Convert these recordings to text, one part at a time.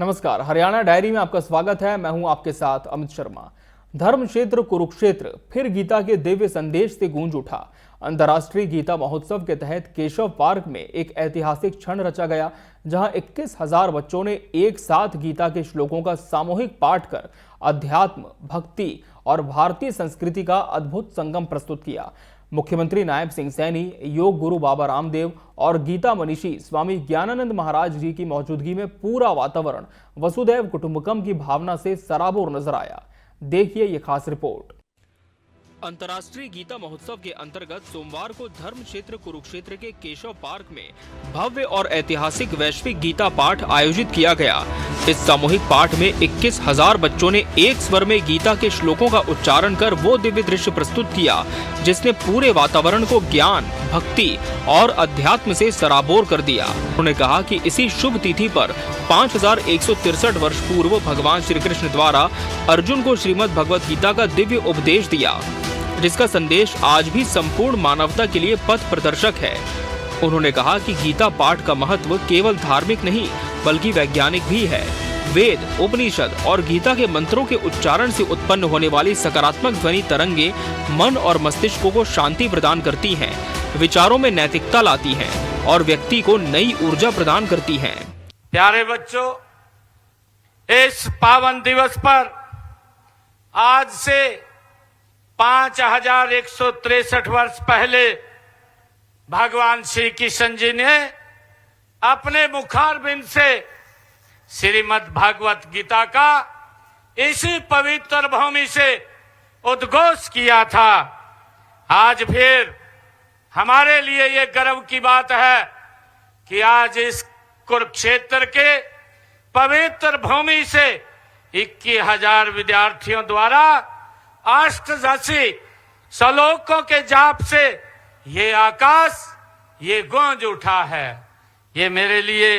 नमस्कार, हरियाणा डायरी में आपका स्वागत है। मैं हूं आपके साथ अमित शर्मा। धर्म क्षेत्र कुरुक्षेत्र फिर गीता के दिव्य संदेश से गूंज उठा। अंतर्राष्ट्रीय गीता महोत्सव के तहत केशव पार्क में एक ऐतिहासिक क्षण रचा गया, जहां 21,000 बच्चों ने एक साथ गीता के श्लोकों का सामूहिक पाठ कर अध्यात्म, भक्ति और भारतीय संस्कृति का अद्भुत संगम प्रस्तुत किया। मुख्यमंत्री नायब सिंह सैनी, योग गुरु बाबा रामदेव और गीता मनीषी स्वामी ज्ञानानंद महाराज जी की मौजूदगी में पूरा वातावरण वसुधैव कुटुंबकम की भावना से सराबोर नजर आया। देखिए ये खास रिपोर्ट। अंतर्राष्ट्रीय गीता महोत्सव के अंतर्गत सोमवार को धर्म क्षेत्र कुरुक्षेत्र के केशव पार्क में भव्य और ऐतिहासिक वैश्विक गीता पाठ आयोजित किया गया। इस सामूहिक पाठ में 21,000 बच्चों ने एक स्वर में गीता के श्लोकों का उच्चारण कर वो दिव्य दृश्य प्रस्तुत किया, जिसने पूरे वातावरण को ज्ञान, भक्ति और अध्यात्म से सराबोर कर दिया। उन्होंने कहा कि इसी शुभ तिथि पर 5163 वर्ष पूर्व भगवान श्री कृष्ण द्वारा अर्जुन को श्रीमद् भगवत गीता का दिव्य उपदेश दिया, जिसका संदेश आज भी संपूर्ण मानवता के लिए पथ प्रदर्शक है। उन्होंने कहा कि गीता पाठ का महत्व केवल धार्मिक नहीं बल्कि वैज्ञानिक भी है। वेद, उपनिषद और गीता के मंत्रों के उच्चारण से उत्पन्न होने वाली सकारात्मक ध्वनि तरंगे मन और मस्तिष्क को शांति प्रदान करती हैं, विचारों में नैतिकता लाती हैं और व्यक्ति को नई ऊर्जा प्रदान करती हैं। प्यारे बच्चों, इस पावन दिवस पर आज से 5163 वर्ष पहले भगवान श्री कृष्ण जी ने अपने मुखारबिंद से श्रीमद् भागवत गीता का इसी पवित्र भूमि से उद्घोष किया था। आज फिर हमारे लिए ये गर्व की बात है कि आज इस कुरुक्षेत्र के पवित्र भूमि से 21,000 विद्यार्थियों द्वारा अष्टदशी श्लोकों के जाप से ये आकाश ये गूंज उठा है। ये मेरे लिए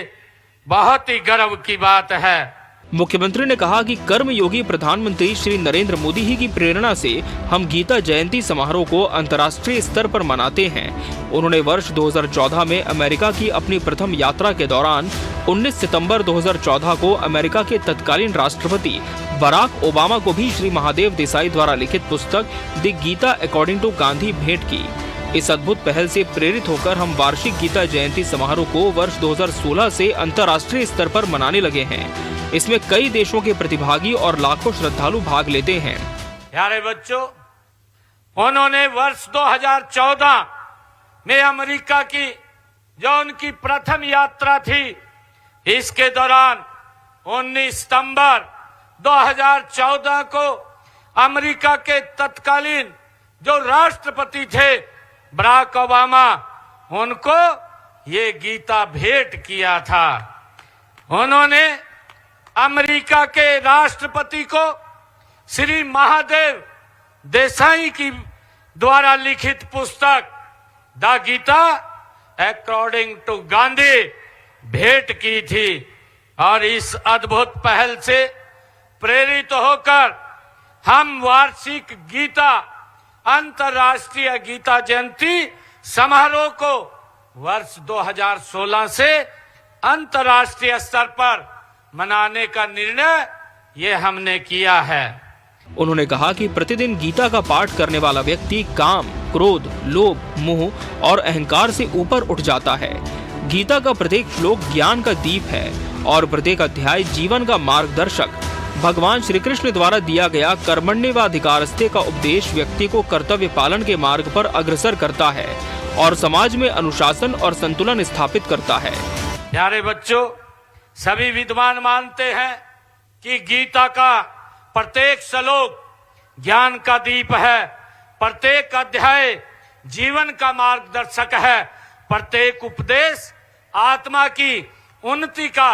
बहुत ही गर्व की बात है। मुख्यमंत्री ने कहा कि कर्मयोगी प्रधानमंत्री श्री नरेंद्र मोदी ही की प्रेरणा से हम गीता जयंती समारोह को अंतर्राष्ट्रीय स्तर पर मनाते हैं। उन्होंने वर्ष 2014 में अमेरिका की अपनी प्रथम यात्रा के दौरान 19 सितंबर 2014 को अमेरिका के तत्कालीन राष्ट्रपति बराक ओबामा को भी श्री महादेव देसाई द्वारा लिखित पुस्तक the Gita according to Gandhi भेंट की। इस अद्भुत पहल से प्रेरित होकर हम वार्षिक गीता जयंती समारोह को वर्ष 2016 से अंतर्राष्ट्रीय स्तर पर मनाने लगे हैं। इसमें कई देशों के प्रतिभागी और लाखों श्रद्धालु भाग लेते हैं। प्यारे बच्चों, उन्होंने वर्ष 2014 में अमेरिका की जो उनकी प्रथम यात्रा थी, इसके दौरान 19 सितंबर 2014 को अमेरिका के तत्कालीन जो राष्ट्रपति थे बराक ओबामा, उनको ये गीता भेंट किया था। उन्होंने अमेरिका के राष्ट्रपति को श्री महादेव देसाई की द्वारा लिखित पुस्तक the Gita according to Gandhi भेंट की थी और इस अद्भुत पहल से प्रेरित होकर हम वार्षिक गीता अंतर्राष्ट्रीय गीता जयंती समारोह को वर्ष 2016 से अंतर्राष्ट्रीय स्तर पर मनाने का निर्णय ये हमने किया है। उन्होंने कहा कि प्रतिदिन गीता का पाठ करने वाला व्यक्ति काम, क्रोध, लोभ, मोह और अहंकार से ऊपर उठ जाता है। गीता का प्रत्येक श्लोक ज्ञान का दीप है और प्रत्येक अध्याय जीवन का मार्गदर्शक। भगवान श्री कृष्ण द्वारा दिया गया कर्मण्येवाधिकारस्ते का उपदेश व्यक्ति को कर्तव्य पालन के मार्ग पर अग्रसर करता है और समाज में अनुशासन और संतुलन स्थापित करता है। प्यारे बच्चों, सभी विद्वान मानते हैं कि गीता का प्रत्येक श्लोक ज्ञान का दीप है, प्रत्येक अध्याय जीवन का मार्गदर्शक है, प्रत्येक उपदेश आत्मा की उन्नति का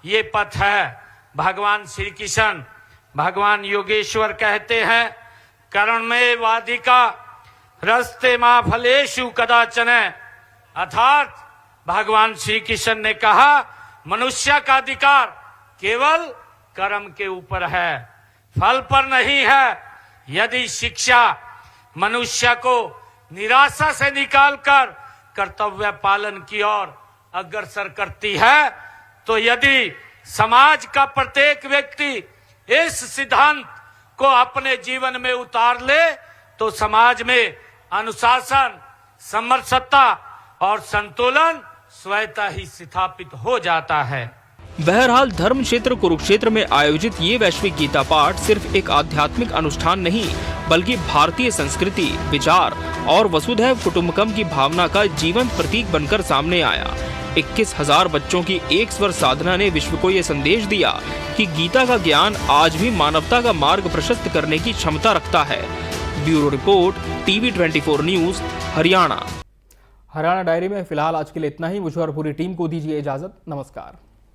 ये पथ है। भगवान श्री कृष्ण, भगवान योगेश्वर कहते हैं, कर्मण्ये वाधिका रस्ते मा फलेषु कदाचन। अर्थात भगवान श्री कृष्ण ने कहा मनुष्य का अधिकार केवल कर्म के ऊपर है, फल पर नहीं है। यदि शिक्षा मनुष्य को निराशा से निकालकर कर्तव्य पालन की ओर अग्रसर करती है, तो यदि समाज का प्रत्येक व्यक्ति इस सिद्धांत को अपने जीवन में उतार ले तो समाज में अनुशासन, समरसता और संतुलन स्वतः ही स्थापित हो जाता है। बहरहाल धर्म क्षेत्र कुरुक्षेत्र में आयोजित ये वैश्विक गीता पाठ सिर्फ एक आध्यात्मिक अनुष्ठान नहीं, बल्कि भारतीय संस्कृति, विचार और वसुधैव कुटुंबकम की भावना का जीवंत प्रतीक बनकर सामने आया। 21,000 बच्चों की एक स्वर साधना ने विश्व को ये संदेश दिया कि गीता का ज्ञान आज भी मानवता का मार्ग प्रशस्त करने की क्षमता रखता है। Bureau report, TV 24 news, Haryana. Haryana diary में फिलहाल आज के लिए इतना ही। मुझे और पूरी टीम को दीजिए इजाजत। नमस्कार।